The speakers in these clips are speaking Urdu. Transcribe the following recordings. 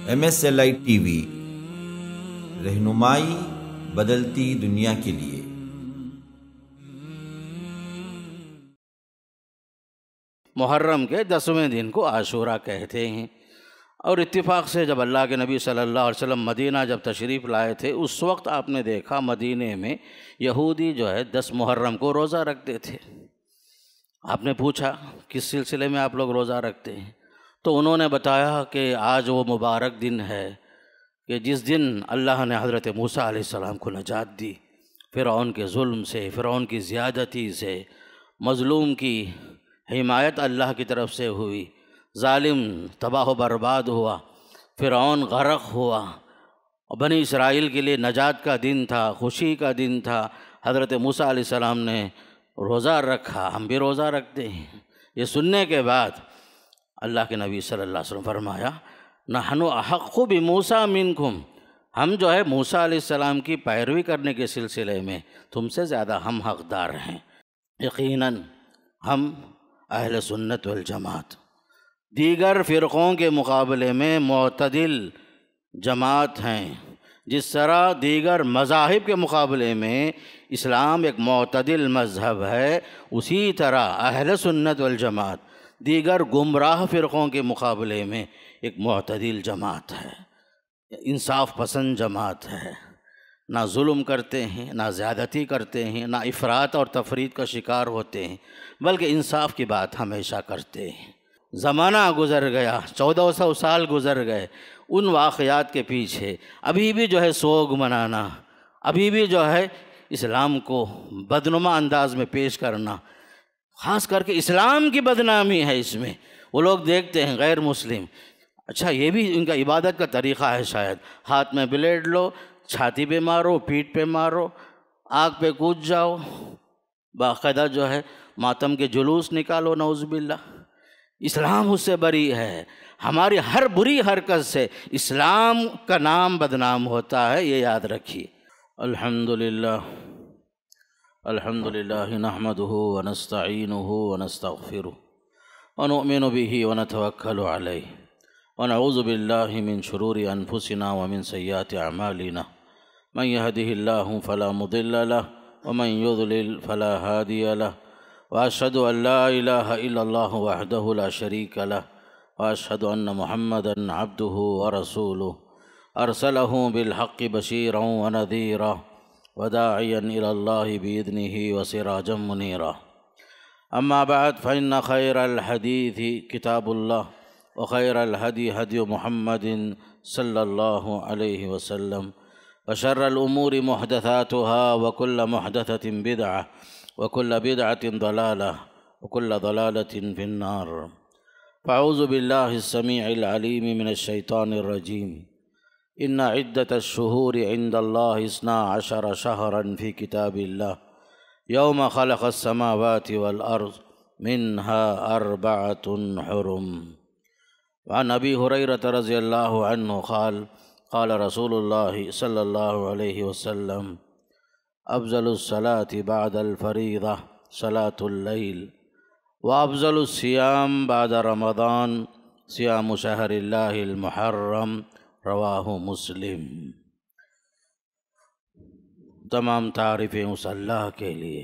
MSLI TV رہنمائی بدلتی دنیا کے لیے۔ محرم کے 10ویں دن کو عاشورہ کہتے ہیں، اور اتفاق سے جب اللہ کے نبی صلی اللہ علیہ وسلم مدینہ جب تشریف لائے تھے، اس وقت آپ نے دیکھا مدینہ میں یہودی جو ہے 10 محرم کو روزہ رکھتے تھے۔ آپ نے پوچھا کس سلسلے میں آپ لوگ روزہ رکھتے ہیں؟ تو انہوں نے بتایا کہ آج وہ مبارک دن ہے کہ جس دن اللہ نے حضرت موسیٰ علیہ السلام کو نجات دی، فرعون کے ظلم سے، فرعون کی زیادتی سے، مظلوم کی حمایت اللہ کی طرف سے ہوئی، ظالم تباہ و برباد ہوا، فرعون غرق ہوا، اور بنی اسرائیل کے لیے نجات کا دن تھا، خوشی کا دن تھا۔ حضرت موسیٰ علیہ السلام نے روزہ رکھا، ہم بھی روزہ رکھتے ہیں۔ یہ سننے کے بعد اللہ کے نبی صلی اللہ علیہ وسلم فرمایا، نحن احق بموسیٰ منکم، ہم جو ہے موسیٰ علیہ السلام کی پیروی کرنے کے سلسلے میں تم سے زیادہ ہم حقدار ہیں۔ یقیناً ہم اہل سنت والجماعت دیگر فرقوں کے مقابلے میں معتدل جماعت ہیں۔ جس طرح دیگر مذاہب کے مقابلے میں اسلام ایک معتدل مذہب ہے، اسی طرح اہل سنت والجماعت دیگر گمراہ فرقوں کے مقابلے میں ایک معتدل جماعت ہے، انصاف پسند جماعت ہے۔ نہ ظلم کرتے ہیں، نہ زیادتی کرتے ہیں، نہ افراط اور تفریط کا شکار ہوتے ہیں، بلکہ انصاف کی بات ہمیشہ کرتے ہیں۔ زمانہ گزر گیا، 1400 سال گزر گئے، ان واقعات کے پیچھے ابھی بھی جو ہے سوگ منانا، ابھی بھی جو ہے اسلام کو بدنما انداز میں پیش کرنا، خاص کر کے اسلام کی بدنامی ہے اس میں۔ وہ لوگ دیکھتے ہیں غیر مسلم، اچھا یہ بھی ان کا عبادت کا طریقہ ہے، شاید ہاتھ میں بلیڈ لو، چھاتی پہ مارو، پیٹھ پہ مارو، آگ پہ کود جاؤ، باقاعدہ جو ہے ماتم کے جلوس نکالو، نعوذ باللہ۔ اسلام اس سے بری ہے، ہماری ہر بری حرکت سے اسلام کا نام بدنام ہوتا ہے، یہ یاد رکھیے۔ الحمدللہ نحمده ونستعینه ونستغفره ونؤمن به ونتوکل علیہ ونعوذ باللہ من شرور انفسنا ومن سیئات اعمالنا من يهده الله فلا مضل له ومن يضلل فلا هادي له وأشهد أن لا إله إلا الله وحده لا شريك له وأشهد أن محمدًا عبده ورسوله أرسله بالحق بشيرا ونذيرا وداعيا إلى الله بإذنه وسراجا منيرا أما بعد فإن خير الحديث كتاب الله وخير الهدي هدي محمد صلى الله عليه وسلم وشر الأمور محدثاتها وكل محدثة بدعة وكل بدعة ضلالة وكل ضلالة في النار فأعوذ بالله السميع العليم من الشيطان الرجيم إن عدة الشهور عند الله 12 شهرا في كتاب الله يوم خلق السماوات والأرض منها 4 حرم وعن أبي هريرة رضي الله عنه قال قال رسول الله صلى الله عليه وسلم أفضل الصلاة بعد الفريضة صلاة الليل وأفضل الصيام بعد رمضان صيام شهر الله المحرم رواہ مسلم۔ تمام تعریفیں اس اللہ کے لیے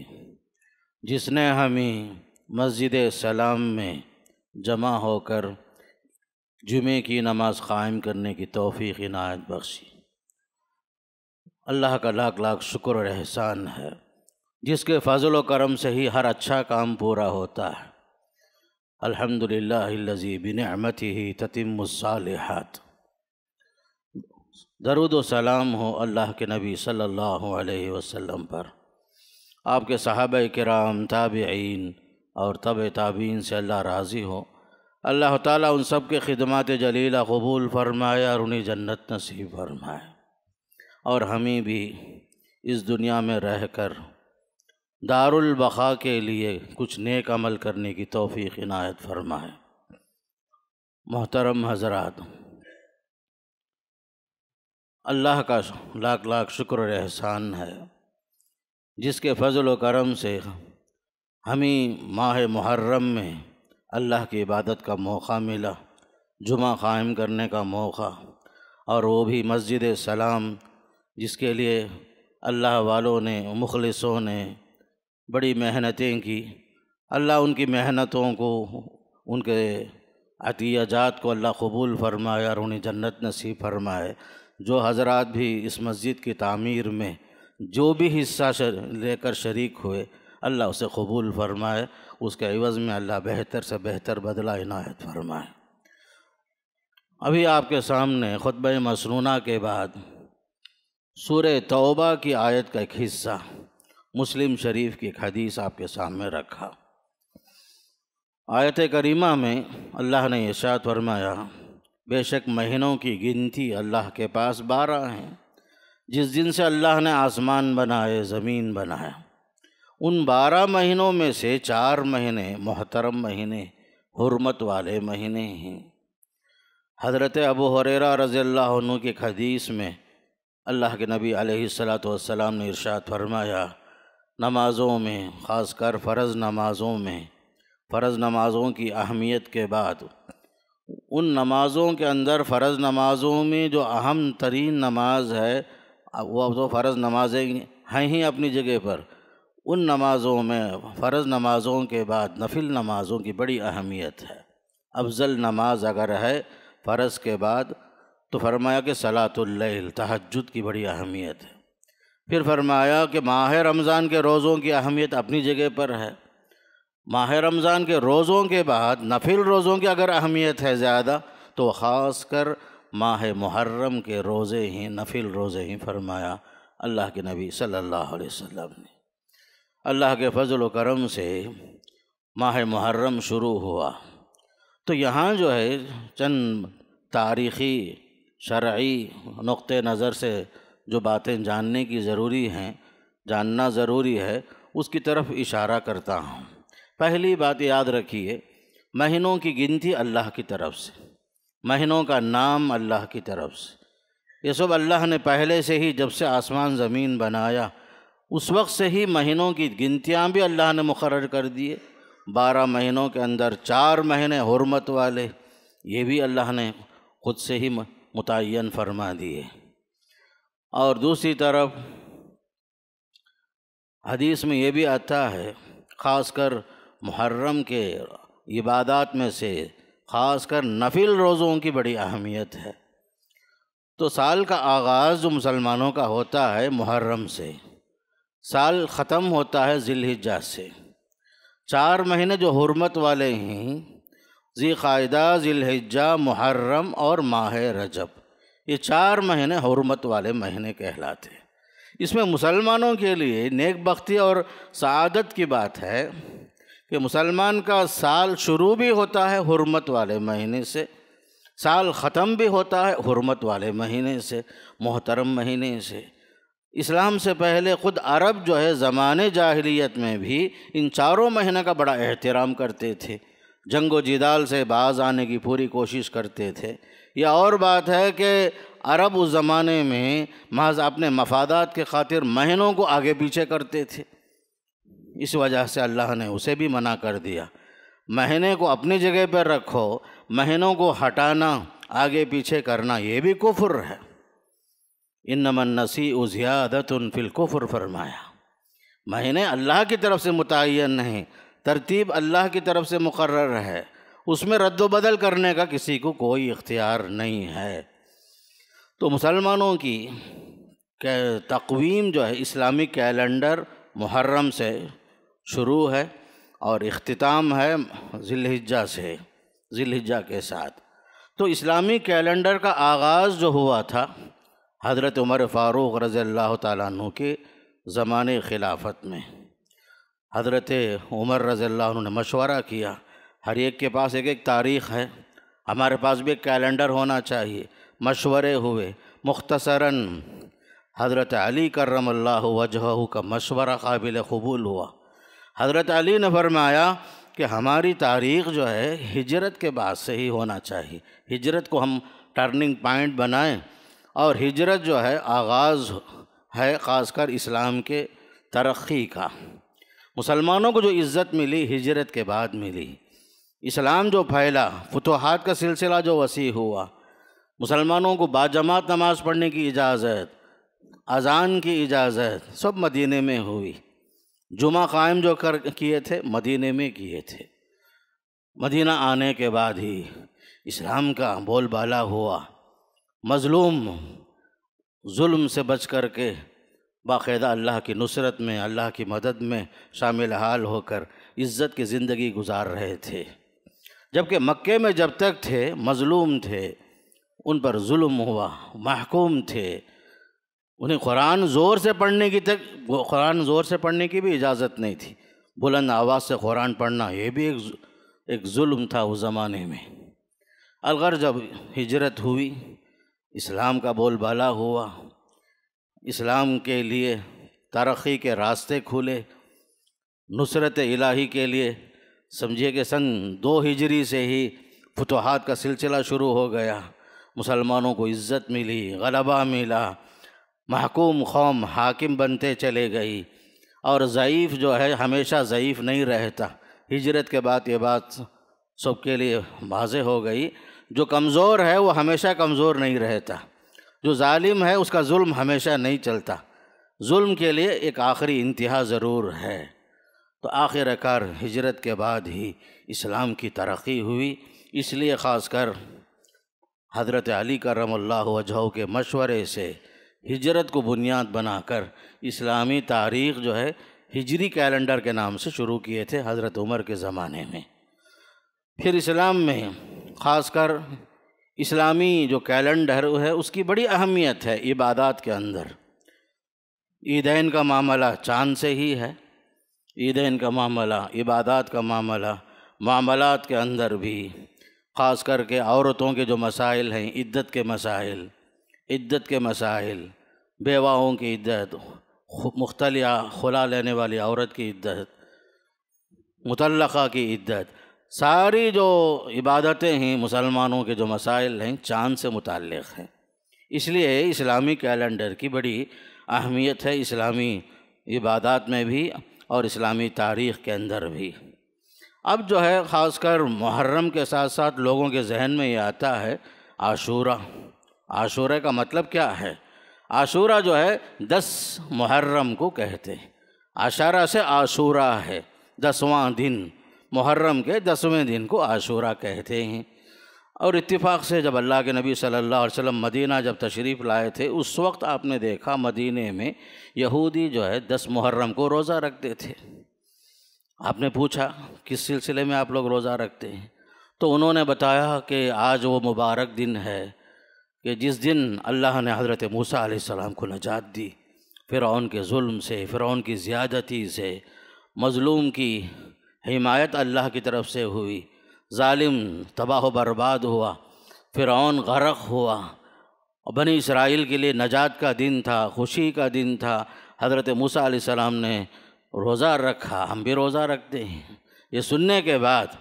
جس نے ہمیں مسجد سلام میں جمع ہو کر جمعے کی نماز قائم کرنے کی توفیق عنایت بخشی۔ اللہ کا لاکھ لاکھ شکر اور احسان ہے، جس کے فضل و کرم سے ہی ہر اچھا کام پورا ہوتا ہے۔ الحمدللہ الذی بنعمتہ تتم الصالحات۔ درود و سلام ہو اللہ کے نبی صلی اللہ علیہ وسلم پر، آپ کے صحابہ کرام، تابعین اور تبع تابعین سے اللہ راضی ہو۔ اللہ تعالیٰ ان سب کے خدمات جلیلہ قبول فرمائے اور انہیں جنت نصیب فرمائے، اور ہمیں بھی اس دنیا میں رہ کر دار البقاء کے لیے کچھ نیک عمل کرنے کی توفیق عنایت فرمائے۔ محترم حضرات، اللہ کا لاکھ لاکھ شکر اور احسان ہے، جس کے فضل و کرم سے ہمیں ماہ محرم میں اللہ کی عبادت کا موقع ملا، جمعہ قائم کرنے کا موقع، اور وہ بھی مسجد سلام، جس کے لیے اللہ والوں نے، مخلصوں نے بڑی محنتیں کی۔ اللہ ان کی محنتوں کو، ان کے عطیہ جات کو اللہ قبول فرمائے اور انہیں جنت نصیب فرمائے۔ جو حضرات بھی اس مسجد کی تعمیر میں جو بھی حصہ لے کر شریک ہوئے، اللہ اسے قبول فرمائے، اس کے عوض میں اللہ بہتر سے بہتر بدلہ عنایت فرمائے۔ ابھی آپ کے سامنے خطبہ مسنونہ کے بعد سورہ توبہ کی آیت کا ایک حصہ، مسلم شریف کی ایک حدیث آپ کے سامنے رکھا۔ آیت کریمہ میں اللہ نے ارشاد فرمایا، بے شک مہینوں کی گنتی اللہ کے پاس 12 ہیں، جس دن سے اللہ نے آسمان بنائے، زمین بنایا۔ ان 12 مہینوں میں سے 4 مہینے محترم مہینے، حرمت والے مہینے ہیں۔ حضرت ابو ہریرہ رضی اللہ عنہ کی ایک حدیث میں اللہ کے نبی علیہ الصلاۃ والسلام نے ارشاد فرمایا، نمازوں میں، خاص کر فرض نمازوں میں، فرض نمازوں کی اہمیت کے بعد ان نمازوں کے اندر، فرض نمازوں میں جو اہم ترین نماز ہے وہ تو فرض نمازیں ہیں ہی اپنی جگہ پر، ان نمازوں میں فرض نمازوں کے بعد نفل نمازوں کی بڑی اہمیت ہے۔ افضل نماز اگر ہے فرض کے بعد تو فرمایا کہ صلاۃ اللیل، تہجد کی بڑی اہمیت ہے۔ پھر فرمایا کہ ماہ رمضان کے روزوں کی اہمیت اپنی جگہ پر ہے۔ ماہ رمضان کے روزوں کے بعد نفل روزوں کی اگر اہمیت ہے زیادہ تو خاص کر ماہ محرم کے روزے ہی، نفل روزے ہی فرمایا اللہ کے نبی صلی اللہ علیہ وسلم نے۔ اللہ کے فضل و کرم سے ماہ محرم شروع ہوا تو یہاں جو ہے چند تاریخی شرعی نقطہ نظر سے جو باتیں جاننے کی ضروری ہیں، جاننا ضروری ہے، اس کی طرف اشارہ کرتا ہوں۔ پہلی بات یاد رکھیے، مہینوں کی گنتی اللہ کی طرف سے، مہینوں کا نام اللہ کی طرف سے، یہ سب اللہ نے پہلے سے ہی جب سے آسمان زمین بنایا اس وقت سے ہی مہینوں کی گنتیاں بھی اللہ نے مقرر کر دیے۔ 12 مہینوں کے اندر 4 مہینے حرمت والے، یہ بھی اللہ نے خود سے ہی متعین فرما دیے۔ اور دوسری طرف حدیث میں یہ بھی آتا ہے، خاص کر محرم کے عبادات میں سے خاص کر نفل روزوں کی بڑی اہمیت ہے۔ تو سال کا آغاز جو مسلمانوں کا ہوتا ہے محرم سے، سال ختم ہوتا ہے ذی الحجہ سے۔ 4 مہینے جو حرمت والے ہیں، ذی قعدہ، ذی الحجہ، محرم اور ماہ رجب، یہ 4 مہینے حرمت والے مہینے کہلاتے ہیں۔ اس میں مسلمانوں کے لیے نیک بختی اور سعادت کی بات ہے کہ مسلمان کا سال شروع بھی ہوتا ہے حرمت والے مہینے سے، سال ختم بھی ہوتا ہے حرمت والے مہینے سے، محترم مہینے سے۔ اسلام سے پہلے خود عرب جو ہے زمانے جاہلیت میں بھی ان 4 مہینے کا بڑا احترام کرتے تھے، جنگ و جدال سے باز آنے کی پوری کوشش کرتے تھے۔ یہ اور بات ہے کہ عرب اس زمانے میں محض اپنے مفادات کے خاطر مہینوں کو آگے پیچھے کرتے تھے، اس وجہ سے اللہ نے اسے بھی منع کر دیا۔ مہینے کو اپنی جگہ پر رکھو، مہینوں کو ہٹانا، آگے پیچھے کرنا، یہ بھی کفر ہے۔ انما النسیء زیادۃ فی الکفر فرمایا۔ مہینے اللہ کی طرف سے متعین نہیں، ترتیب اللہ کی طرف سے مقرر ہے، اس میں رد و بدل کرنے کا کسی کو کوئی اختیار نہیں ہے۔ تو مسلمانوں کی تقویم جو ہے، اسلامی کیلنڈر محرم سے شروع ہے اور اختتام ہے ذی الحجہ سے، ذی الحجہ کے ساتھ۔ تو اسلامی کیلنڈر کا آغاز جو ہوا تھا حضرت عمر فاروق رضی اللہ تعالیٰ عنہ کے زمانے خلافت میں۔ حضرت عمر رضی اللہ عنہ نے مشورہ کیا، ہر ایک کے پاس ایک ایک تاریخ ہے، ہمارے پاس بھی ایک کیلنڈر ہونا چاہیے۔ مشورے ہوئے، مختصراً حضرت علی کرم اللہ وجہہ کا مشورہ قابل قبول ہوا۔ حضرت علی نے فرمایا کہ ہماری تاریخ جو ہے ہجرت کے بعد سے ہی ہونا چاہیے، ہجرت کو ہم ٹرننگ پوائنٹ بنائیں، اور ہجرت جو ہے آغاز ہے خاص کر اسلام کے ترقی کا۔ مسلمانوں کو جو عزت ملی ہجرت کے بعد ملی، اسلام جو پھیلا، فتوحات کا سلسلہ جو وسیع ہوا، مسلمانوں کو باجماعت نماز پڑھنے کی اجازت، اذان کی اجازت سب مدینے میں ہوئی۔ جمعہ قائم جو کیے تھے مدینے میں کیے تھے۔ مدینہ آنے کے بعد ہی اسلام کا بول بالا ہوا، مظلوم ظلم سے بچ کر کے باقاعدہ اللہ کی نصرت میں، اللہ کی مدد میں شامل حال ہو کر عزت کی زندگی گزار رہے تھے۔ جبکہ مکے میں جب تک تھے مظلوم تھے، ان پر ظلم ہوا، محکوم تھے، انہیں قرآن زور سے پڑھنے کی بھی اجازت نہیں تھی۔ بلند آواز سے قرآن پڑھنا یہ بھی ایک ظلم تھا اس زمانے میں۔ الغرض جب ہجرت ہوئی، اسلام کا بول بالا ہوا، اسلام کے لیے ترقی کے راستے کھلے، نصرت الہی کے لیے سمجھیے کہ سن 2 ہجری سے ہی فتوحات کا سلسلہ شروع ہو گیا۔ مسلمانوں کو عزت ملی، غلبہ ملا، محکوم قوم حاکم بنتے چلے گئی، اور ضعیف جو ہے ہمیشہ ضعیف نہیں رہتا۔ ہجرت کے بعد یہ بات سب کے لیے واضح ہو گئی، جو کمزور ہے وہ ہمیشہ کمزور نہیں رہتا، جو ظالم ہے اس کا ظلم ہمیشہ نہیں چلتا، ظلم کے لیے ایک آخری انتہا ضرور ہے۔ تو آخر کار ہجرت کے بعد ہی اسلام کی ترقی ہوئی۔ اس لیے خاص کر حضرت علی کرم اللہ وجہہ کے مشورے سے ہجرت کو بنیاد بنا کر اسلامی تاریخ جو ہے ہجری کیلنڈر کے نام سے شروع کیے تھے حضرت عمر کے زمانے میں۔ پھر اسلام میں خاص کر اسلامی جو کیلنڈر ہے اس کی بڑی اہمیت ہے عبادات کے اندر۔ عیدین کا معاملہ چاند سے ہی ہے، عیدین کا معاملہ، عبادات کا معاملہ، معاملات کے اندر بھی خاص کر کے عورتوں کے جو مسائل ہیں، عدت کے مسائل، بیواؤں کی عدت، مختلع خلا لینے والی عورت کی عدت، مطلقہ کی عدت، ساری جو عبادتیں ہیں مسلمانوں کے جو مسائل ہیں چاند سے متعلق ہیں۔ اس لیے اسلامی کیلنڈر کی بڑی اہمیت ہے، اسلامی عبادات میں بھی اور اسلامی تاریخ کے اندر بھی۔ اب جو ہے خاص کر محرم کے ساتھ ساتھ لوگوں کے ذہن میں یہ آتا ہے عاشورہ۔ عاشورہ کا مطلب کیا ہے؟ عاشورہ جو ہے 10 محرم کو کہتے ہیں، عشرہ سے عاشورہ ہے، 10واں دن، محرم کے 10ویں دن کو عاشورہ کہتے ہیں۔ اور اتفاق سے جب اللہ کے نبی صلی اللہ علیہ وسلم مدینہ جب تشریف لائے تھے اس وقت آپ نے دیکھا مدینے میں یہودی جو ہے 10 محرم کو روزہ رکھتے تھے۔ آپ نے پوچھا کس سلسلے میں آپ لوگ روزہ رکھتے ہیں؟ تو انہوں نے بتایا کہ آج وہ مبارک دن ہے کہ جس دن اللہ نے حضرت موسیٰ علیہ السلام کو نجات دی، فرعون کے ظلم سے، فرعون کی زیادتی سے، مظلوم کی حمایت اللہ کی طرف سے ہوئی، ظالم تباہ و برباد ہوا، فرعون غرق ہوا، اور بنی اسرائیل کے لیے نجات کا دن تھا، خوشی کا دن تھا۔ حضرت موسیٰ علیہ السلام نے روزہ رکھا، ہم بھی روزہ رکھتے ہیں۔ یہ سننے کے بعد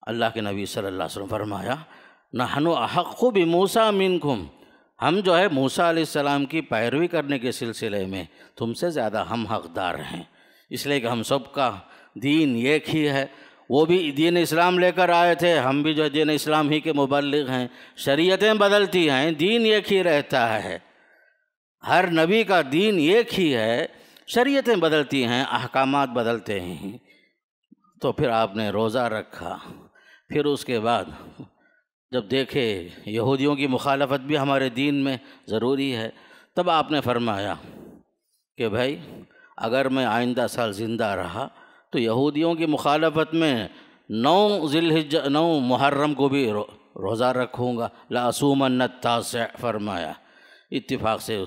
اللہ کے نبی صلی اللہ علیہ وسلم فرمایا نحن احق بموسیٰ منکم، ہم جو ہے موسیٰ علیہ السلام کی پیروی کرنے کے سلسلے میں تم سے زیادہ ہم حقدار ہیں، اس لیے کہ ہم سب کا دین ایک ہی ہے۔ وہ بھی دین اسلام لے کر آئے تھے، ہم بھی جو دین اسلام ہی کے مبلغ ہیں۔ شریعتیں بدلتی ہیں، دین ایک ہی رہتا ہے، ہر نبی کا دین ایک ہی ہے، شریعتیں بدلتی ہیں، احکامات بدلتے ہیں۔ تو پھر آپ نے روزہ رکھا۔ پھر اس کے بعد جب دیکھے یہودیوں کی مخالفت بھی ہمارے دین میں ضروری ہے، تب آپ نے فرمایا کہ بھائی اگر میں آئندہ سال زندہ رہا تو یہودیوں کی مخالفت میں 9 محرم کو بھی روزہ رکھوں گا، لأصومن التاسع فرمایا۔ اتفاق سے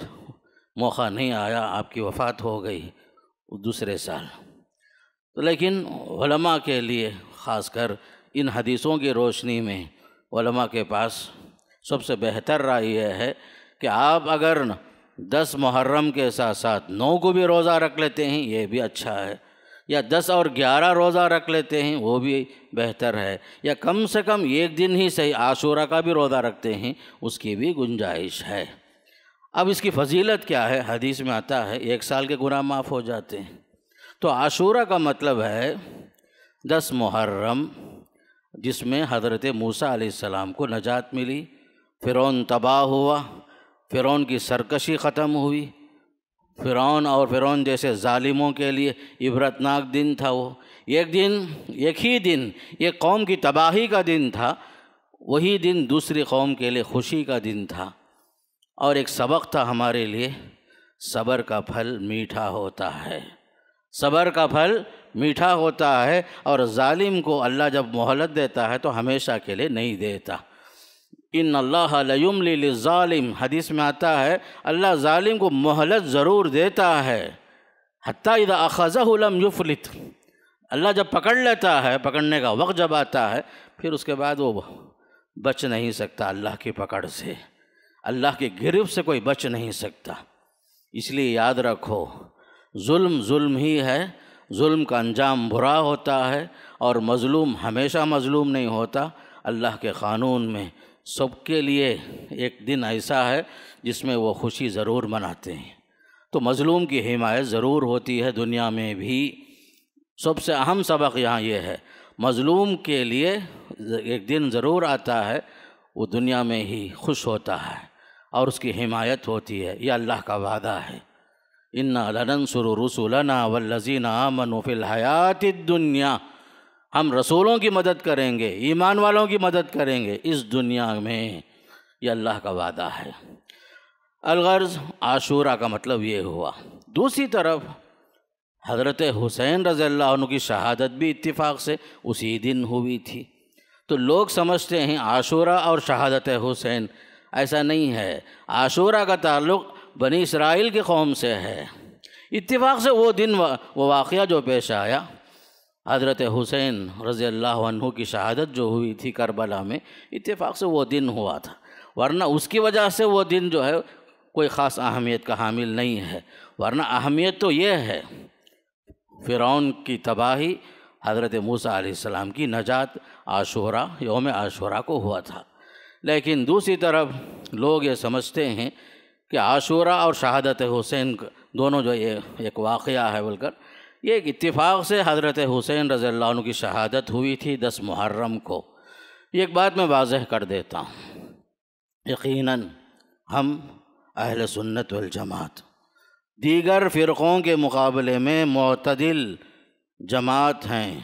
موقع نہیں آیا، آپ کی وفات ہو گئی دوسرے سال۔ لیکن علماء کے لیے خاص کر ان حدیثوں کی روشنی میں علماء کے پاس سب سے بہتر رائے یہ ہے کہ آپ اگر 10 محرم کے ساتھ ساتھ 9 کو بھی روزہ رکھ لیتے ہیں یہ بھی اچھا ہے، یا 10 اور 11 روزہ رکھ لیتے ہیں وہ بھی بہتر ہے، یا کم سے کم ایک دن ہی صحیح عاشورہ کا بھی روزہ رکھتے ہیں اس کی بھی گنجائش ہے۔ اب اس کی فضیلت کیا ہے؟ حدیث میں آتا ہے 1 سال کے گناہ معاف ہو جاتے ہیں۔ تو عاشورہ کا مطلب ہے 10 محرم، جس میں حضرت موسیٰ علیہ السلام کو نجات ملی، فرعون تباہ ہوا، فرعون کی سرکشی ختم ہوئی، فرعون اور فرعون جیسے ظالموں کے لیے عبرتناک دن تھا وہ۔ ایک ہی دن ایک قوم کی تباہی کا دن تھا، وہی دن دوسری قوم کے لیے خوشی کا دن تھا، اور ایک سبق تھا ہمارے لیے، صبر کا پھل میٹھا ہوتا ہے، صبر کا پھل میٹھا ہوتا ہے، اور ظالم کو اللہ جب مہلت دیتا ہے تو ہمیشہ کے لیے نہیں دیتا۔ ان اللہ لیملی للظالم، حدیث میں آتا ہے اللہ ظالم کو مہلت ضرور دیتا ہے، حتیٰ اذا اخذہ لم یفلت، اللہ جب پکڑ لیتا ہے، پکڑنے کا وقت جب آتا ہے، پھر اس کے بعد وہ بچ نہیں سکتا اللہ کی پکڑ سے، اللہ کی گرفت سے کوئی بچ نہیں سکتا۔ اس لیے یاد رکھو، ظلم ظلم ہی ہے، ظلم کا انجام برا ہوتا ہے، اور مظلوم ہمیشہ مظلوم نہیں ہوتا۔ اللہ کے قانون میں سب کے لیے ایک دن ایسا ہے جس میں وہ خوشی ضرور مناتے ہیں، تو مظلوم کی حمایت ضرور ہوتی ہے دنیا میں بھی۔ سب سے اہم سبق یہاں یہ ہے، مظلوم کے لیے ایک دن ضرور آتا ہے، وہ دنیا میں ہی خوش ہوتا ہے اور اس کی حمایت ہوتی ہے، یہ اللہ کا وعدہ ہے۔ اِنَّا لَنَنصُرُ رُسُلَنَا وَالَّذِينَ آمَنُوا فِي الْحَيَاةِ الدُّنْيَا، ہم رسولوں کی مدد کریں گے، ایمان والوں کی مدد کریں گے اس دنیا میں، یہ اللہ کا وعدہ ہے۔ الغرض عاشورہ کا مطلب یہ ہوا۔ دوسری طرف حضرت حسین رضی اللہ عنہ کی شہادت بھی اتفاق سے اسی دن ہوئی تھی، تو لوگ سمجھتے ہیں عاشورہ اور شہادت حسین، ایسا نہیں ہے۔ عاشورہ کا تعلق بنی اسرائیل کی قوم سے ہے، اتفاق سے وہ دن وہ واقعہ جو پیش آیا، حضرت حسین رضی اللہ عنہ کی شہادت جو ہوئی تھی کربلا میں، اتفاق سے وہ دن ہوا تھا، ورنہ اس کی وجہ سے وہ دن جو ہے کوئی خاص اہمیت کا حامل نہیں ہے، ورنہ اہمیت تو یہ ہے فرعون کی تباہی، حضرت موسیٰ علیہ السلام کی نجات، عاشورہ یوم عاشورہ کو ہوا تھا۔ لیکن دوسری طرف لوگ یہ سمجھتے ہیں کہ عاشورہ اور شہادت حسین دونوں جو یہ ایک واقعہ ہے بول کر، یہ ایک اتفاق سے حضرت حسین رضی اللہ عنہ کی شہادت ہوئی تھی 10 محرم کو۔ یہ ایک بات میں واضح کر دیتا ہوں، یقیناً ہم اہل سنت والجماعت دیگر فرقوں کے مقابلے میں معتدل جماعت ہیں،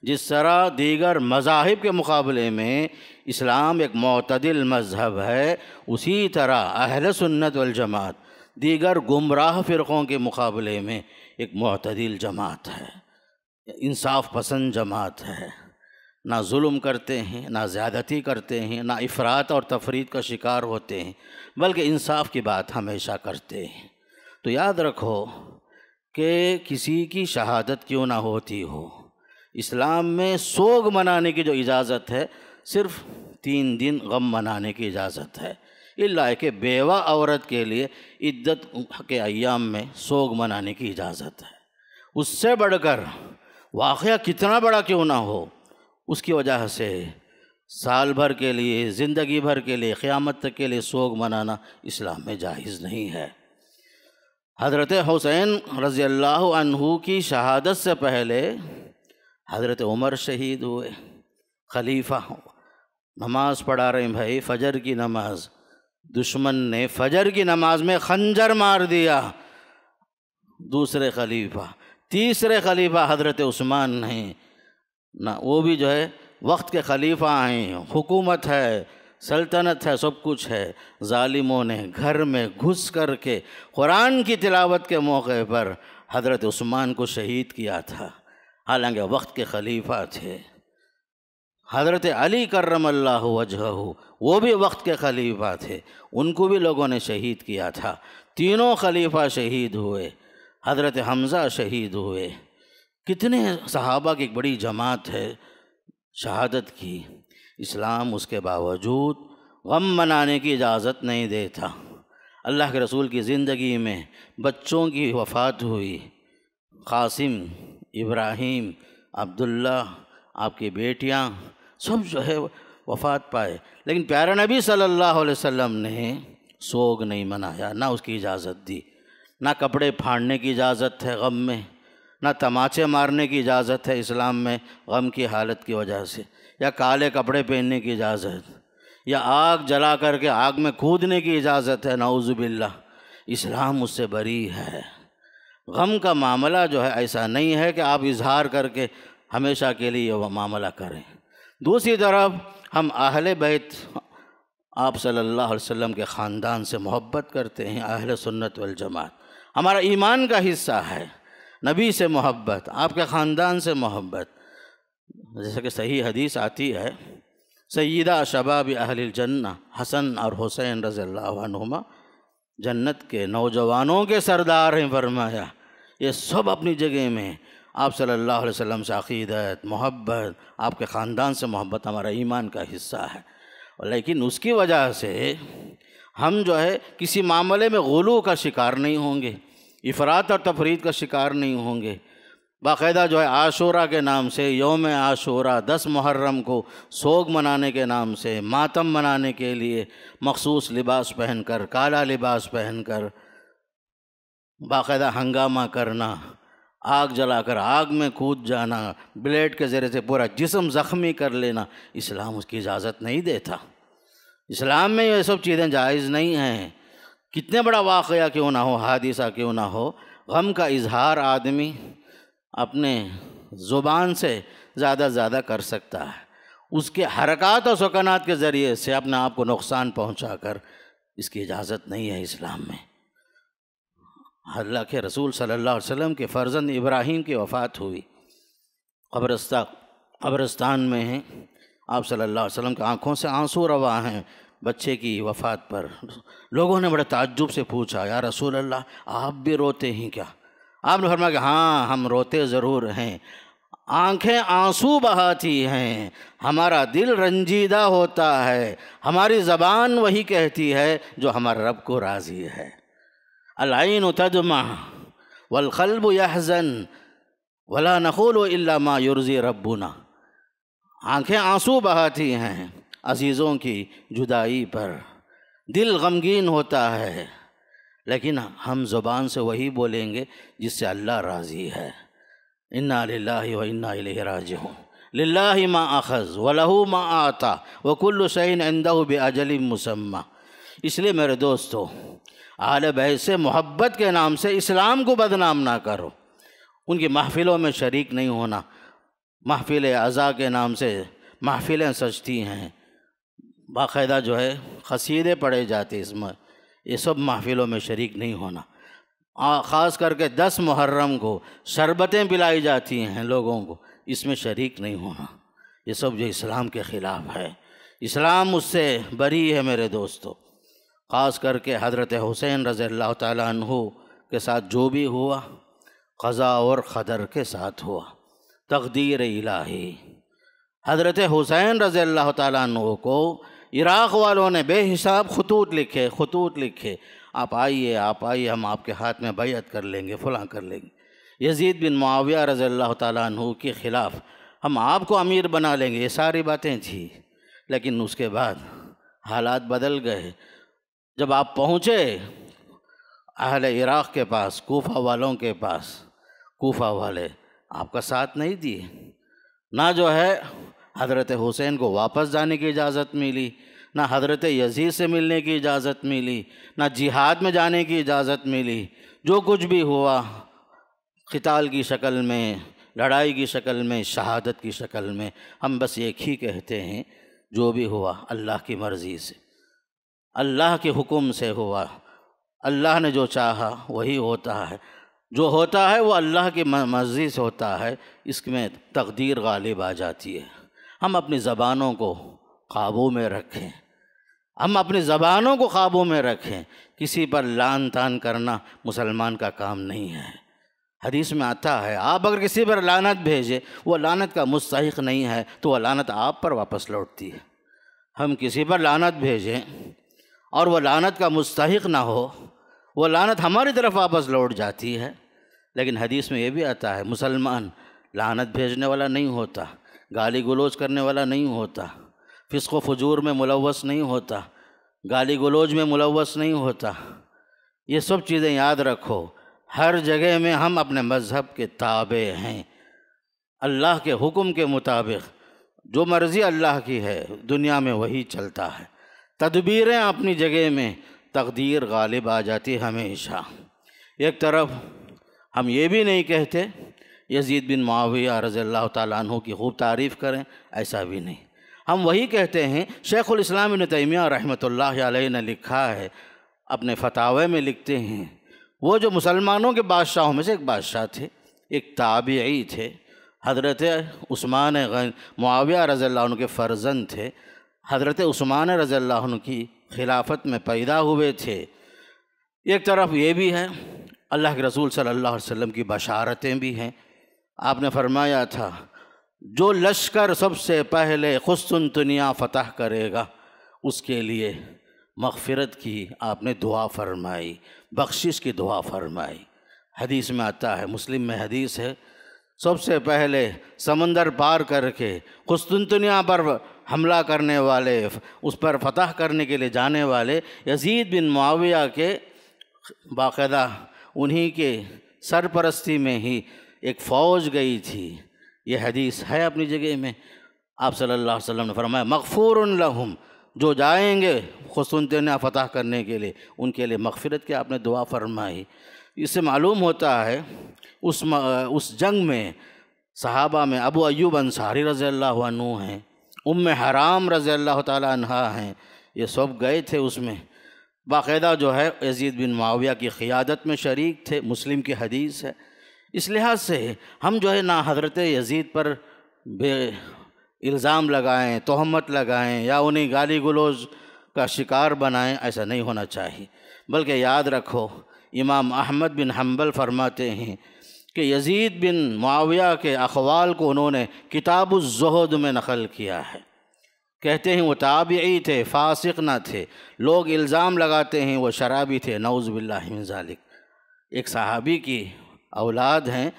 جس طرح دیگر مذاہب کے مقابلے میں اسلام ایک معتدل مذہب ہے، اسی طرح اہل سنت والجماعت دیگر گمراہ فرقوں کے مقابلے میں ایک معتدل جماعت ہے، انصاف پسند جماعت ہے، نہ ظلم کرتے ہیں، نہ زیادتی کرتے ہیں، نہ افراط اور تفریط کا شکار ہوتے ہیں، بلکہ انصاف کی بات ہمیشہ کرتے ہیں۔ تو یاد رکھو کہ کسی کی شہادت کیوں نہ ہوتی ہو، اسلام میں سوگ منانے کی جو اجازت ہے، صرف 3 دن غم منانے کی اجازت ہے، الا کہ بیوہ عورت کے لیے عدت کے ایام میں سوگ منانے کی اجازت ہے۔ اس سے بڑھ کر واقعہ کتنا بڑا کیوں نہ ہو، اس کی وجہ سے سال بھر کے لیے، زندگی بھر کے لیے، قیامت تک کے لیے سوگ منانا اسلام میں جائز نہیں ہے۔ حضرت حسین رضی اللہ عنہ کی شہادت سے پہلے حضرت عمر شہید ہوئے، خلیفہ، نماز پڑھا رہے ہیں بھائی، فجر کی نماز، دشمن نے فجر کی نماز میں خنجر مار دیا دوسرے خلیفہ، تیسرے خلیفہ حضرت عثمان ہیں، نہ وہ بھی جو ہے وقت کے خلیفہ ہیں، حکومت ہے، سلطنت ہے، سب کچھ ہے، ظالموں نے گھر میں گھس کر کے قرآن کی تلاوت کے موقع پر حضرت عثمان کو شہید کیا تھا، حالانکہ وقت کے خلیفہ تھے۔ حضرت علی کرم اللہ وجہہ وہ بھی وقت کے خلیفہ تھے، ان کو بھی لوگوں نے شہید کیا تھا، تینوں خلیفہ شہید ہوئے، حضرت حمزہ شہید ہوئے، کتنے صحابہ کی ایک بڑی جماعت ہے شہادت کی۔ اسلام اس کے باوجود غم منانے کی اجازت نہیں دیتا۔ اللہ کے رسول کی زندگی میں بچوں کی وفات ہوئی، قاسم، ابراہیم، عبداللہ، آپ کی بیٹیاں سب جو ہے وفات پائے، لیکن پیارے نبی صلی اللہ علیہ وسلم نے سوگ نہیں منایا، نہ اس کی اجازت دی، نہ کپڑے پھاڑنے کی اجازت ہے غم میں، نہ تماچے مارنے کی اجازت ہے اسلام میں غم کی حالت کی وجہ سے، یا کالے کپڑے پہننے کی اجازت، یا آگ جلا کر کے آگ میں کودنے کی اجازت ہے، نعوذ باللہ، اسلام اس سے بری ہے۔ غم کا معاملہ جو ہے ایسا نہیں ہے کہ آپ اظہار کر کے ہمیشہ کے لیے وہ معاملہ کریں۔ دوسری طرف ہم اہل بیت آپ صلی اللہ علیہ وسلم کے خاندان سے محبت کرتے ہیں، اہل سنت والجماعت ہمارا ایمان کا حصہ ہے۔ نبی سے محبت، آپ کے خاندان سے محبت، جیسا کہ صحیح حدیث آتی ہے، سیدہ شباب اہل الجنہ حسن اور حسین رضی اللہ عنہما جنت کے نوجوانوں کے سردار ہیں، فرمایا یہ سب اپنی جگہ میں آپ صلی اللہ علیہ وسلم سے عقیدت، محبت، آپ کے خاندان سے محبت ہمارا ایمان کا حصہ ہے۔ لیکن اس کی وجہ سے ہم جو ہے کسی معاملے میں غلو کا شکار نہیں ہوں گے، افراط اور تفرید کا شکار نہیں ہوں گے۔ باقاعدہ جو ہے عاشورہ کے نام سے، یوم عاشورہ 10 محرم کو سوگ منانے کے نام سے، ماتم منانے کے لیے مخصوص لباس پہن کر، کالا لباس پہن کر باقاعدہ ہنگامہ کرنا، آگ جلا کر آگ میں کود جانا، بلیڈ کے ذریعے سے پورا جسم زخمی کر لینا، اسلام اس کی اجازت نہیں دیتا۔ اسلام میں یہ سب چیزیں جائز نہیں ہیں۔ کتنے بڑا واقعہ کیوں نہ ہو، حادثہ کیوں نہ ہو، غم کا اظہار آدمی اپنے زبان سے زیادہ زیادہ کر سکتا ہے، اس کے حرکات اور سکنات کے ذریعے سے اپنے آپ کو نقصان پہنچا کر اس کی اجازت نہیں ہے اسلام میں۔ اللہ کے رسول صلی اللہ علیہ وسلم کے فرزند ابراہیم کی وفات ہوئی، قبرستان میں ہیں، آپ صلی اللہ علیہ وسلم کی آنکھوں سے آنسو رواں ہیں بچے کی وفات پر۔ لوگوں نے بڑے تعجب سے پوچھا، یا رسول اللہ آپ بھی روتے ہیں کیا؟ آپ نے فرمایا کہ ہاں ہم روتے ضرور ہیں، آنکھیں آنسو بہاتی ہیں، ہمارا دل رنجیدہ ہوتا ہے، ہماری زبان وہی کہتی ہے جو ہمارے رب کو راضی ہے۔ العین تدمع والقلب یحزن ولا نقول الا ما یرضی ربنا۔ آنکھیں آنسو بہاتی ہیں عزیزوں کی جدائی پر، دل غمگین ہوتا ہے، لیکن ہم زبان سے وہی بولیں گے جس سے اللہ راضی ہے۔ انا للہ و انا الیہ راجعون، للہ ما اخذ ولہ ما آتا وکل شیء عندہ باجل مسمی۔ اس لیے میرے دوستو، اہل بیت سے محبت کے نام سے اسلام کو بدنام نہ کرو، ان کی محفلوں میں شریک نہیں ہونا۔ محفل عزا کے نام سے محفلیں سجتی ہیں، باقاعدہ جو ہے قصیدے پڑھے جاتے، اس میں یہ سب محفلوں میں شریک نہیں ہونا۔ خاص کر کے 10 محرم کو شربتیں پلائی جاتی ہیں لوگوں کو، اس میں شریک نہیں ہونا۔ یہ سب جو اسلام کے خلاف ہے، اسلام اس سے بری ہے میرے دوستو۔ خاص کر کے حضرت حسین رضی اللہ تعالیٰ عنہ کے ساتھ جو بھی ہوا، قضاء اور قدر کے ساتھ ہوا، تقدیر الہی۔ حضرت حسین رضی اللہ تعالیٰ عنہ کو عراق والوں نے بے حساب خطوط لکھے، آپ آئیے ہم آپ کے ہاتھ میں بیعت کر لیں گے، فلاں کر لیں گے۔ یزید بن معاویہ رضی اللہ تعالیٰ عنہ کے خلاف ہم آپ کو امیر بنا لیں گے، یہ ساری باتیں تھیں۔ لیکن اس کے بعد حالات بدل گئے۔ جب آپ پہنچے اہل عراق کے پاس، کوفہ والوں کے پاس، کوفہ والے آپ کا ساتھ نہیں دیے، نہ جو ہے حضرت حسین کو واپس جانے کی اجازت ملی، نہ حضرت یزید سے ملنے کی اجازت ملی، نہ جہاد میں جانے کی اجازت ملی۔ جو کچھ بھی ہوا قتال کی شکل میں، لڑائی کی شکل میں، شہادت کی شکل میں، ہم بس ایک ہی کہتے ہیں، جو بھی ہوا اللہ کی مرضی سے، اللہ کے حکم سے ہوا۔ اللہ نے جو چاہا وہی ہوتا ہے، جو ہوتا ہے وہ اللہ کی مرضی سے ہوتا ہے، اس میں تقدیر غالب آ جاتی ہے۔ ہم اپنی زبانوں کو قابو میں رکھیں، قابو میں رکھیں۔ کسی پر لعن طعن کرنا مسلمان کا کام نہیں ہے۔ حدیث میں آتا ہے، آپ اگر کسی پر لعنت بھیجے، وہ لعنت کا مستحق نہیں ہے تو وہ لعنت آپ پر واپس لوٹتی ہے۔ ہم کسی پر لعنت بھیجیں اور وہ لعنت کا مستحق نہ ہو، وہ لعنت ہماری طرف واپس لوٹ جاتی ہے۔ لیکن حدیث میں یہ بھی آتا ہے، مسلمان لعنت بھیجنے والا نہیں ہوتا، گالی گلوچ کرنے والا نہیں ہوتا، فسق و فجور میں ملوث نہیں ہوتا، گالی گلوچ میں ملوث نہیں ہوتا۔ یہ سب چیزیں یاد رکھو۔ ہر جگہ میں ہم اپنے مذہب کے تابع ہیں، اللہ کے حکم کے مطابق جو مرضی اللہ کی ہے دنیا میں وہی چلتا ہے۔ تدبیریں اپنی جگہ میں، تقدیر غالب آ جاتی ہمیشہ۔ ایک طرف ہم یہ بھی نہیں کہتے یزید بن معاویہ رضی اللہ تعالیٰ عنہ کی خوب تعریف کریں، ایسا بھی نہیں، ہم وہی کہتے ہیں۔ شیخ الاسلام ابن تیمیہ رحمۃ اللہ علیہ نے لکھا ہے، اپنے فتاوی میں لکھتے ہیں، وہ جو مسلمانوں کے بادشاہوں میں سے ایک بادشاہ تھے، ایک تابعی تھے، حضرت عثمان معاویہ رضی اللہ عنہ کے فرزند تھے، حضرت عثمان رضی اللہ عنہ کی خلافت میں پیدا ہوئے تھے۔ ایک طرف یہ بھی ہے، اللہ کے رسول صلی اللہ علیہ وسلم کی بشارتیں بھی ہیں۔ آپ نے فرمایا تھا، جو لشکر سب سے پہلے قسطنطنیہ فتح کرے گا اس کے لیے مغفرت کی آپ نے دعا فرمائی، بخشش کی دعا فرمائی۔ حدیث میں آتا ہے، مسلم میں حدیث ہے، سب سے پہلے سمندر پار کر کے قسطنطنیہ پر حملہ کرنے والے، اس پر فتح کرنے کے لیے جانے والے یزید بن معاویہ کے باقاعدہ انہی کے سرپرستی میں ہی ایک فوج گئی تھی۔ یہ حدیث ہے اپنی جگہ میں۔ آپ صلی اللہ علیہ وسلم نے فرمایا مغفور لہم، جو جائیں گے قسطنطنیہ فتح کرنے کے لیے ان کے لیے مغفرت کی آپ نے دعا فرمائی۔ اس سے معلوم ہوتا ہے اس جنگ میں صحابہ میں ابو ایوب انصاری رضی اللہ عنہ ہیں، حرام رضی اللہ تعالیٰ عنہ ہیں، یہ سب گئے تھے اس میں، باقاعدہ جو ہے یزید بن معاویہ کی قیادت میں شریک تھے، مسلم کی حدیث ہے۔ اس لحاظ سے ہم جو ہے نہ حضرت یزید پر بے الزام لگائیں، تہمت لگائیں یا انہیں گالی گلوز کا شکار بنائیں، ایسا نہیں ہونا چاہیے۔ بلکہ یاد رکھو، امام احمد بن حنبل فرماتے ہیں کہ یزید بن معاویہ کے اقوال کو انہوں نے کتاب الزہد میں نقل کیا ہے۔ کہتے ہیں وہ تابعی تھے، فاسق نہ تھے، لوگ الزام لگاتے ہیں وہ شرابی تھے، نعوذ باللہ من ذالک۔ ایک صحابی کی اولاد ہیں،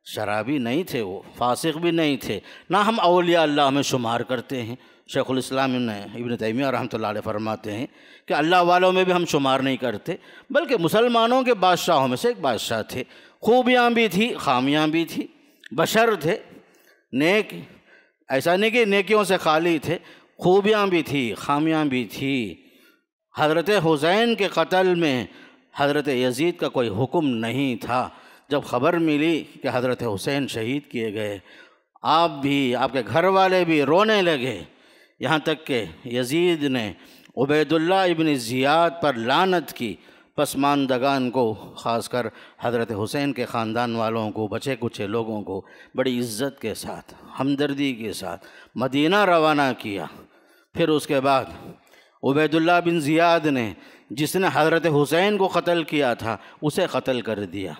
شرابی نہیں تھے، وہ فاسق بھی نہیں تھے، نہ ہم اولیاء اللہ میں شمار کرتے ہیں۔ شیخ الاسلام ابن تیمیہ رحمۃ اللہ علیہ فرماتے ہیں کہ اللہ والوں میں بھی ہم شمار نہیں کرتے، بلکہ مسلمانوں کے بادشاہوں میں سے ایک بادشاہ تھے، خوبیاں بھی تھی، خامیاں بھی تھی، بشر تھے، نیک، ایسا نہیں کہ نیکیوں سے خالی تھے، خوبیاں بھی تھی، خامیاں بھی تھی۔ حضرت حسین کے قتل میں حضرت یزید کا کوئی حکم نہیں تھا۔ جب خبر ملی کہ حضرت حسین شہید کیے گئے، آپ بھی، آپ کے گھر والے بھی رونے لگے، یہاں تک کہ یزید نے عبید اللہ ابن زیاد پر لعنت کی۔ پسماندگان کو، خاص کر حضرت حسین کے خاندان والوں کو، بچے کچے لوگوں کو بڑی عزت کے ساتھ، ہمدردی کے ساتھ مدینہ روانہ کیا۔ پھر اس کے بعد عبید اللہ بن زیاد نے، جس نے حضرت حسین کو قتل کیا تھا، اسے قتل کر دیا۔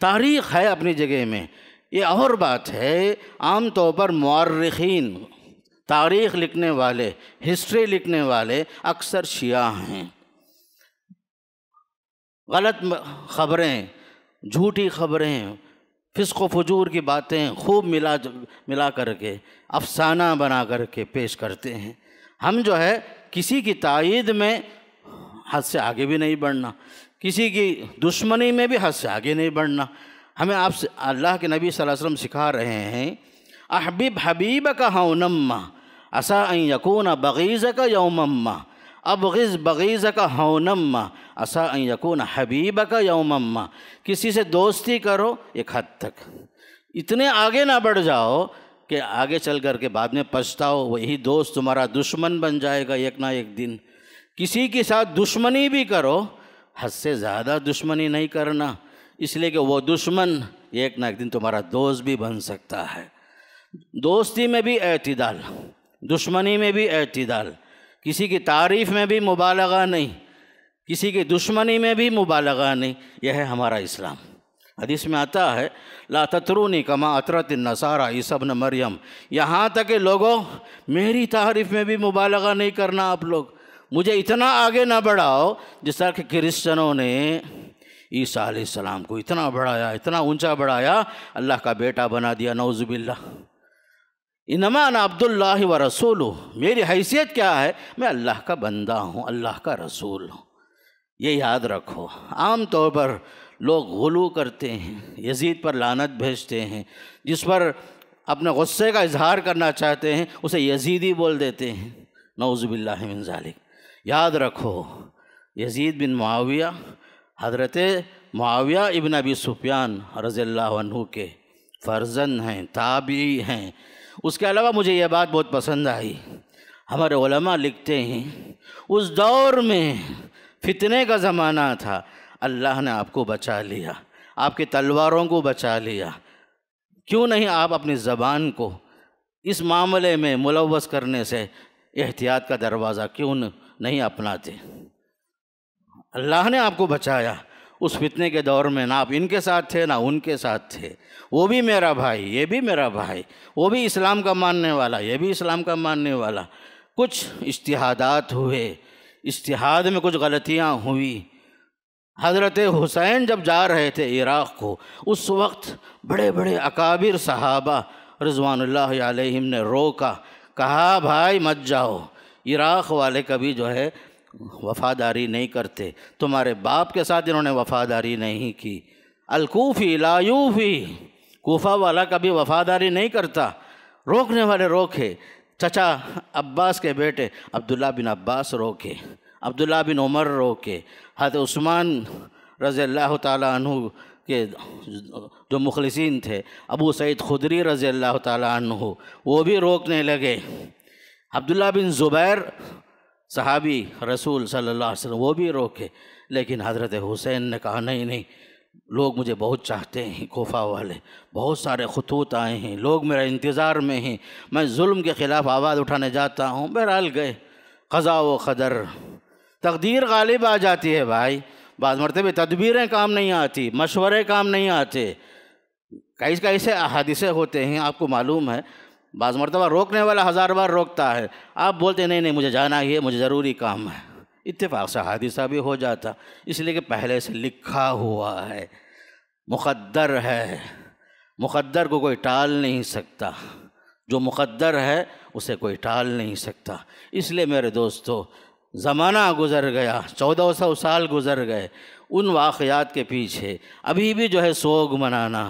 تاریخ ہے اپنی جگہ میں۔ یہ اور بات ہے، عام طور پر مورخین، تاریخ لکھنے والے، ہسٹری لکھنے والے اکثر شیعہ ہیں۔ غلط خبریں، جھوٹی خبریں، فسق و فجور کی باتیں خوب ملا کر کے، افسانہ بنا کر کے پیش کرتے ہیں۔ ہم جو ہے کسی کی تائید میں حد سے آگے بھی نہیں بڑھنا، کسی کی دشمنی میں بھی حد سے آگے نہیں بڑھنا۔ ہمیں آپ سے اللہ کے نبی صلی اللہ علیہ وسلم سکھا رہے ہیں، احبب حبیبک ہونما عسیٰ ان یکون بغیضک یومما، ابغض بغیضک ہونما عسیٰ ان یکون حبیبک یومما۔ کسی سے دوستی کرو ایک حد تک، اتنے آگے نہ بڑھ جاؤ کہ آگے چل کر کے بعد میں پچھتاؤ، وہی دوست تمہارا دشمن بن جائے گا ایک نہ ایک دن۔ کسی کے ساتھ دشمنی بھی کرو، حد سے زیادہ دشمنی نہیں کرنا، اس لیے کہ وہ دشمن ایک نہ ایک دن تمہارا دوست بھی بن سکتا ہے۔ دوستی میں بھی اعتدال، دشمنی میں بھی اعتدال، کسی کی تعریف میں بھی مبالغہ نہیں، کسی کی دشمنی میں بھی مبالغہ نہیں، یہ ہے ہمارا اسلام۔ حدیث میں آتا ہے، لا تطرونی کما اطرت النصارى عیسی ابن مریم، یہاں تک کہ لوگوں میری تعریف میں بھی مبالغہ نہیں کرنا، آپ لوگ مجھے اتنا آگے نہ بڑھاؤ جس طرح کہ کرسچنوں نے عیسیٰ علیہ السلام کو اتنا بڑھایا، اتنا اونچا بڑھایا، اللہ کا بیٹا بنا دیا، نعوذ باللہ۔ انما انا عبد اللہ و رسولہ، میری حیثیت کیا ہے؟ میں اللہ کا بندہ ہوں، اللہ کا رسول ہوں۔ یہ یاد رکھو۔ عام طور پر لوگ غلو کرتے ہیں، یزید پر لعنت بھیجتے ہیں، جس پر اپنے غصے کا اظہار کرنا چاہتے ہیں اسے یزیدی بول دیتے ہیں، نعوذ باللہ من ذالک۔ یاد رکھو یزید بن معاویہ حضرت معاویہ ابن ابی سفیان رضی اللہ عنہ کے فرزند ہیں، تابعی ہیں۔ اس کے علاوہ مجھے یہ بات بہت پسند آئی، ہمارے علماء لکھتے ہیں اس دور میں فتنے کا زمانہ تھا، اللہ نے آپ کو بچا لیا، آپ کی تلواروں کو بچا لیا، کیوں نہیں آپ اپنی زبان کو اس معاملے میں ملوث کرنے سے احتیاط کا دروازہ کیوں نہیں اپناتے؟ اللہ نے آپ کو بچایا اس فتنے کے دور میں، نہ آپ ان کے ساتھ تھے نہ ان کے ساتھ تھے، وہ بھی میرا بھائی یہ بھی میرا بھائی، وہ بھی اسلام کا ماننے والا یہ بھی اسلام کا ماننے والا۔ کچھ اجتہادات ہوئے، اجتہاد میں کچھ غلطیاں ہوئی۔ حضرت حسین جب جا رہے تھے عراق کو، اس وقت بڑے بڑے اکابر صحابہ رضوان اللہ علیہم نے روکا، کہا بھائی مت جاؤ، عراق والے کبھی جو ہے وفاداری نہیں کرتے، تمہارے باپ کے ساتھ انہوں نے وفاداری نہیں کی، الکوفی لا یوفی، کوفہ والا کبھی وفاداری نہیں کرتا۔ روکنے والے روکے، چچا عباس کے بیٹے عبداللہ بن عباس روکے، عبداللہ بن عمر روکے، حضرت عثمان رضی اللہ تعالیٰ عنہ کے جو مخلصین تھے، ابو سعید خدری رضی اللہ تعالیٰ عنہ وہ بھی روکنے لگے، عبداللہ بن زبیر صحابی رسول صلی اللہ علیہ وسلم وہ بھی روکے، لیکن حضرت حسین نے کہا نہیں، لوگ مجھے بہت چاہتے ہیں، کوفہ والے بہت سارے خطوط آئے ہیں، لوگ میرے انتظار میں ہیں، میں ظلم کے خلاف آواز اٹھانے جاتا ہوں۔ بہرحال گئے، قضا و قدر، تقدیر غالب آ جاتی ہے بھائی، بعض مرتبہ تدبیریں کام نہیں آتی، مشورے کام نہیں آتے، کیسے حادثے ہوتے ہیں آپ کو معلوم ہے، بعض مرتبہ روکنے والا ہزار بار روکتا ہے، آپ بولتے نہیں مجھے جانا ہی ہے، مجھے ضروری کام ہے، اتفاق سے حادثہ بھی ہو جاتا، اس لیے کہ پہلے سے لکھا ہوا ہے، مقدر ہے، مقدر کو کوئی ٹال نہیں سکتا، جو مقدر ہے اسے کوئی ٹال نہیں سکتا۔ اس لیے میرے دوستو زمانہ گزر گیا، 1400 سال گزر گئے، ان واقعات کے پیچھے ابھی بھی جو ہے سوگ منانا،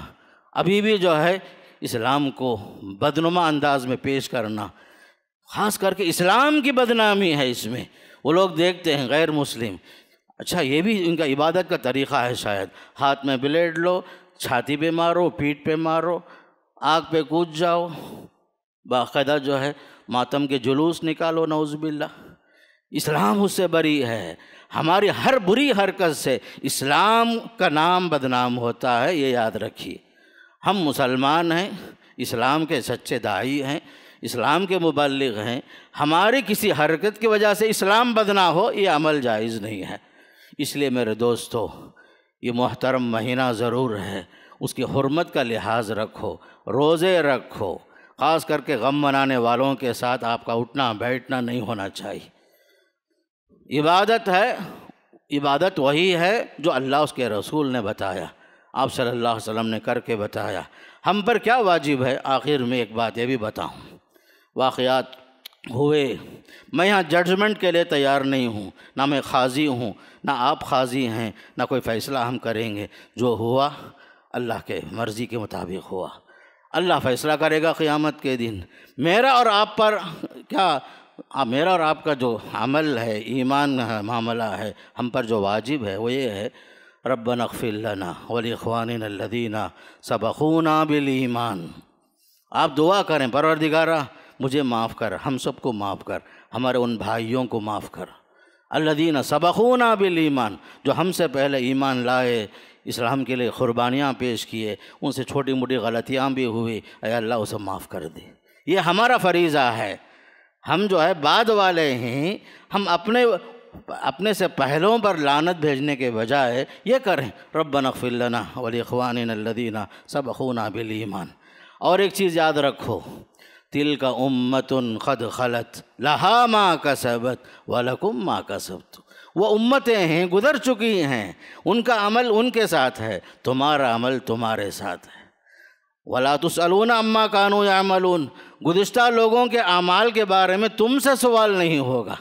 ابھی بھی جو ہے اسلام کو بدنما انداز میں پیش کرنا، خاص کر کے اسلام کی بدنامی ہے اس میں۔ وہ لوگ دیکھتے ہیں غیر مسلم، اچھا یہ بھی ان کا عبادت کا طریقہ ہے شاید، ہاتھ میں بلیڈ لو، چھاتی پہ مارو، پیٹھ پہ مارو، آگ پہ کود جاؤ، باقاعدہ جو ہے ماتم کے جلوس نکالو، نعوذ باللہ۔ اسلام اس سے بری ہے، ہماری ہر بری حرکت سے اسلام کا نام بدنام ہوتا ہے، یہ یاد رکھیے۔ ہم مسلمان ہیں، اسلام کے سچے داعی ہیں، اسلام کے مبلغ ہیں، ہماری کسی حرکت کی وجہ سے اسلام بدنام ہو یہ عمل جائز نہیں ہے۔ اس لیے میرے دوستو یہ محترم مہینہ ضرور ہے، اس کی حرمت کا لحاظ رکھو، روزے رکھو، خاص کر کے غم منانے والوں کے ساتھ آپ کا اٹھنا بیٹھنا نہیں ہونا چاہیے۔ عبادت ہے، عبادت وہی ہے جو اللہ اس کے رسول نے بتایا، آپ صلی اللہ علیہ وسلم نے کر کے بتایا۔ ہم پر کیا واجب ہے؟ آخر میں ایک بات یہ بھی بتاؤں، واقعات ہوئے، میں یہاں ججمنٹ کے لیے تیار نہیں ہوں، نہ میں قاضی ہوں، نہ آپ قاضی ہیں، نہ کوئی فیصلہ ہم کریں گے، جو ہوا اللہ کے مرضی کے مطابق ہوا، اللہ فیصلہ کرے گا قیامت کے دن۔ میرا اور آپ پر کیا، میرا اور آپ کا جو عمل ہے، ایمان ہے، معاملہ ہے، ہم پر جو واجب ہے وہ یہ ہے، ربنا اغفر لنا ولاخواننا الذین سبقونا بالایمان۔ آپ دعا کریں، پروردگارہ مجھے معاف کر، ہم سب کو معاف کر، ہمارے ان بھائیوں کو معاف کر، الذین سبقونا بالایمان، جو ہم سے پہلے ایمان لائے، اسلام کے لیے قربانیاں پیش کیے، ان سے چھوٹی موٹی غلطیاں بھی ہوئی، اے اللہ اسے معاف کر دے۔ یہ ہمارا فریضہ ہے، ہم جو ہے بعد والے ہیں، ہم اپنے سے پہلوں پر لعنت بھیجنے کے بجائے یہ کریں، ربنا اغفر لنا ولاخواننا الذین سبقونا بالایمان۔ اور ایک چیز یاد رکھو، تلک امۃ قد خلت لہا ما کسبت ولکم ما کسبتم، وہ امتیں ہیں گزر چکی ہیں، ان کا عمل ان کے ساتھ ہے، تمہارا عمل تمہارے ساتھ ہے۔ ولا تسألون عما كانوا يعملون، گزشتہ لوگوں کے اعمال کے بارے میں تم سے سوال نہیں ہوگا،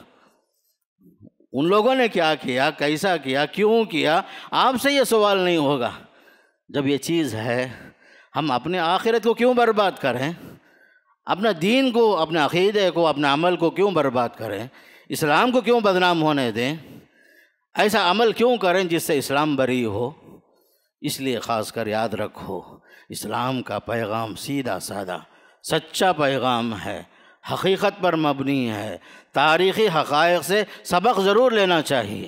ان لوگوں نے کیا کیا، کیسا کیا، کیوں کیا، آپ سے یہ سوال نہیں ہوگا۔ جب یہ چیز ہے، ہم اپنے آخرت کو کیوں برباد کریں، اپنا دین کو، اپنے عقیدے کو، اپنے عمل کو کیوں برباد کریں؟ اسلام کو کیوں بدنام ہونے دیں؟ ایسا عمل کیوں کریں جس سے اسلام بری ہو؟ اس لیے خاص کر یاد رکھو، اسلام کا پیغام سیدھا سادہ سچا پیغام ہے، حقیقت پر مبنی ہے۔ تاریخی حقائق سے سبق ضرور لینا چاہیے۔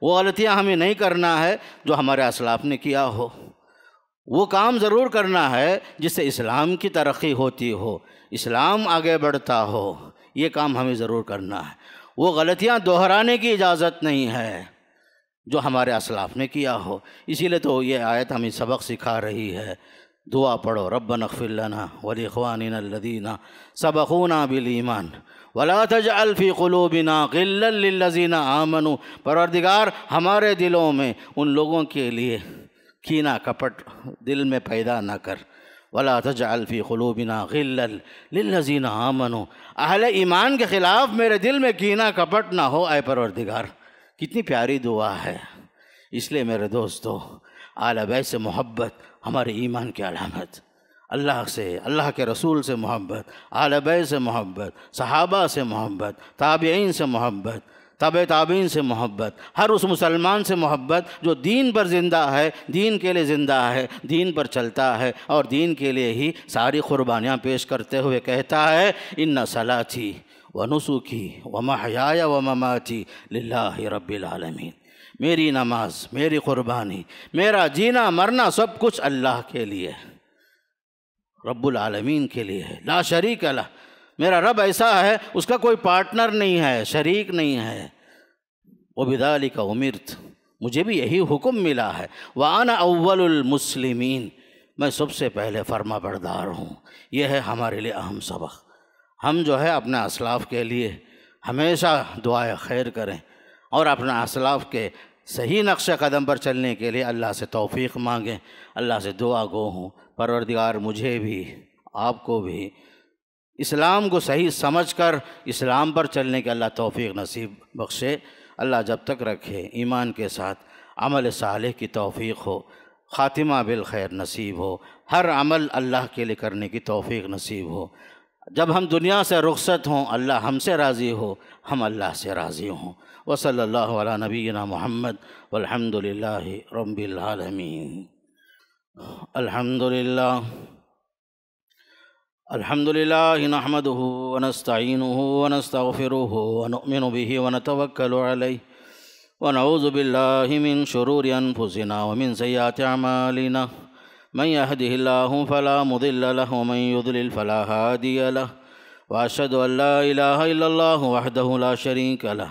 وہ غلطیاں ہمیں نہیں کرنا ہے جو ہمارے اسلاف نے کیا ہو، وہ کام ضرور کرنا ہے جس سے اسلام کی ترقی ہوتی ہو، اسلام آگے بڑھتا ہو، یہ کام ہمیں ضرور کرنا ہے۔ وہ غلطیاں دہرانے کی اجازت نہیں ہے جو ہمارے اسلاف نے کیا ہو۔ اسی لیے تو یہ آیت ہمیں سبق سکھا رہی ہے۔ دعا پڑھو، ربنا اغفر لنا ولاخواننا الذین سبقونا بالایمان ولا تجعل فی قلوبنا غلا للذین آمنوا۔ پروردگار ہمارے دلوں میں ان لوگوں کے لیے کینہ کپٹ دل میں پیدا نہ کر۔ ولا تجعل فی قلوبنا غلا للذین آمنوا، اہل ایمان کے خلاف میرے دل میں کینہ کپٹ نہ ہو اے پروردگار۔ کتنی پیاری دعا ہے۔ اس لیے میرے دوستو، اہل بیت سے محبت ہمارے ایمان کی علامت، اللہ سے، اللہ کے رسول سے محبت، اہل بیت سے محبت، صحابہ سے محبت، تابعین سے محبت، تابع تابعین سے محبت، ہر اس مسلمان سے محبت جو دین پر زندہ ہے، دین کے لیے زندہ ہے، دین پر چلتا ہے اور دین کے لیے ہی ساری قربانیاں پیش کرتے ہوئے کہتا ہے ان صلاتی ونسکی ومحیای ومماتی للہ رب العالمین۔ میری نماز، میری قربانی، میرا جینا مرنا سب کچھ اللہ کے لیے، رب العالمین کے لیے ہے، لا شریک لہ۔ میرا رب ایسا ہے، اس کا کوئی پارٹنر نہیں ہے، شریک نہیں ہے۔ وبذالک امرت، مجھے بھی یہی حکم ملا ہے۔ وانا اول المسلمین، میں سب سے پہلے فرما بردار ہوں۔ یہ ہے ہمارے لیے اہم سبق۔ ہم جو ہے اپنے اسلاف کے لیے ہمیشہ دعائے خیر کریں اور اپنے اسلاف کے صحیح نقش قدم پر چلنے کے لیے اللہ سے توفیق مانگیں، اللہ سے دعا گو ہوں، پروردگار مجھے بھی آپ کو بھی اسلام کو صحیح سمجھ کر اسلام پر چلنے کے اللہ توفیق نصیب بخشے۔ اللہ جب تک رکھے ایمان کے ساتھ عمل صالح کی توفیق ہو، خاتمہ بالخیر نصیب ہو، ہر عمل اللہ کے لیے کرنے کی توفیق نصیب ہو۔ جب ہم دنیا سے رخصت ہوں اللہ ہم سے راضی ہو، ہم اللہ سے راضی ہوں۔ وصلی اللہ علی نبینا محمد والحمد للہ رب العالمین۔ الحمد للہ نحمده ونستعینه ونستغفره ونؤمن به ونتوکل علیہ ونعوذ باللہ من شرور انفسنا ومن سیئات اعمالنا، من يهده الله فلا مضل له ومن يضلل فلا هادي له، وأشهد أن لا إله إلا الله وحده لا شريك له،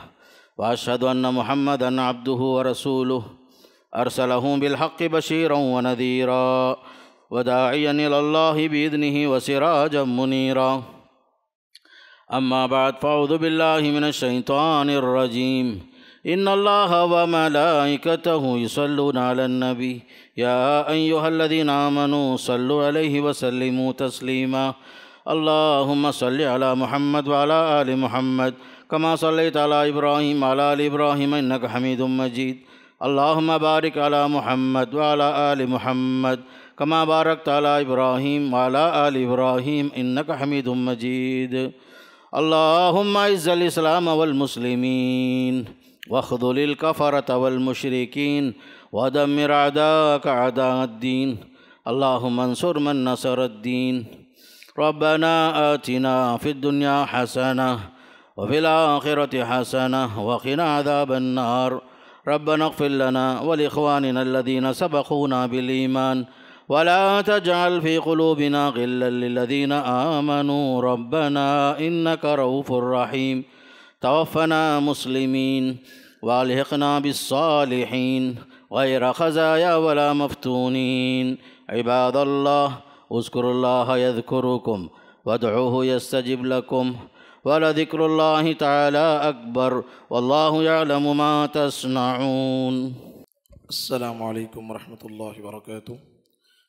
وأشهد أن محمدًا عبده ورسوله أرسله بالحق بشيرا ونذيرا وداعيا إلى الله بإذنه وسراجا منيرا. أما بعد، فأعوذ بالله من الشيطان الرجيم. إن الله وملائكته يصلون على النبي يا أيها الذين آمنوا صلوا عليه وسلموا تسليما. اللهم صل على محمد وعلى آل محمد كما صليت على إبراهيم وعلى آل إبراهيم إنك حميد مجيد. اللهم بارك على محمد وعلى آل محمد كما باركت على إبراهيم وعلى آل إبراهيم إنك حميد مجيد. اللهم أعز الإسلام والمسلمين واخذل الكفرة والمشركين ودمر أعداءك أعداء الدين. اللهم انصر من نصر الدين. ربنا آتنا في الدنيا حسنة وفي الآخرة حسنة وقنا عذاب النار. ربنا اغفر لنا ولإخواننا الذين سبقونا بالإيمان ولا تجعل في قلوبنا غلا للذين آمنوا ربنا إنك رؤوف رحيم. توفنا مسلمين والحقنا بالصالحين غير خزايا ولا مفتونين. عباد الله، اذكروا الله يذكركم وادعوه يستجب لكم ولذكر الله تعالى أكبر والله يعلم ما تصنعون. السلام علیکم ورحمۃ اللہ وبرکاتہ.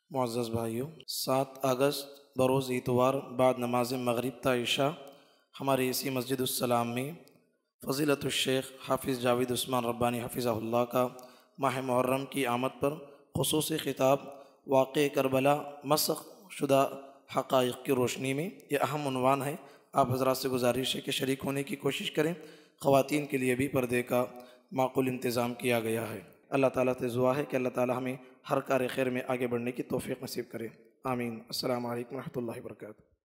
معزز بھائیو، 7 اگست بروز اتوار بعد نماز مغرب تا عشاء ہمارے اسی مسجد السلام میں فضیلت الشیخ حافظ جاوید عثمان ربانی حفظہ اللہ کا ماہ محرم کی آمد پر خصوصی خطاب واقع کربلا مسخ شدہ حقائق کی روشنی میں، یہ اہم عنوان ہے. آپ حضرات سے گزارش ہے کہ شریک ہونے کی کوشش کریں خواتین کے لیے بھی پردے کا معقول انتظام کیا گیا ہے۔ اللہ تعالیٰ سے دعا ہے کہ اللہ تعالیٰ ہمیں ہر کار خیر میں آگے بڑھنے کی توفیق نصیب کرے، آمین۔ السلام علیکم ورحمۃ اللہ وبرکاتہ۔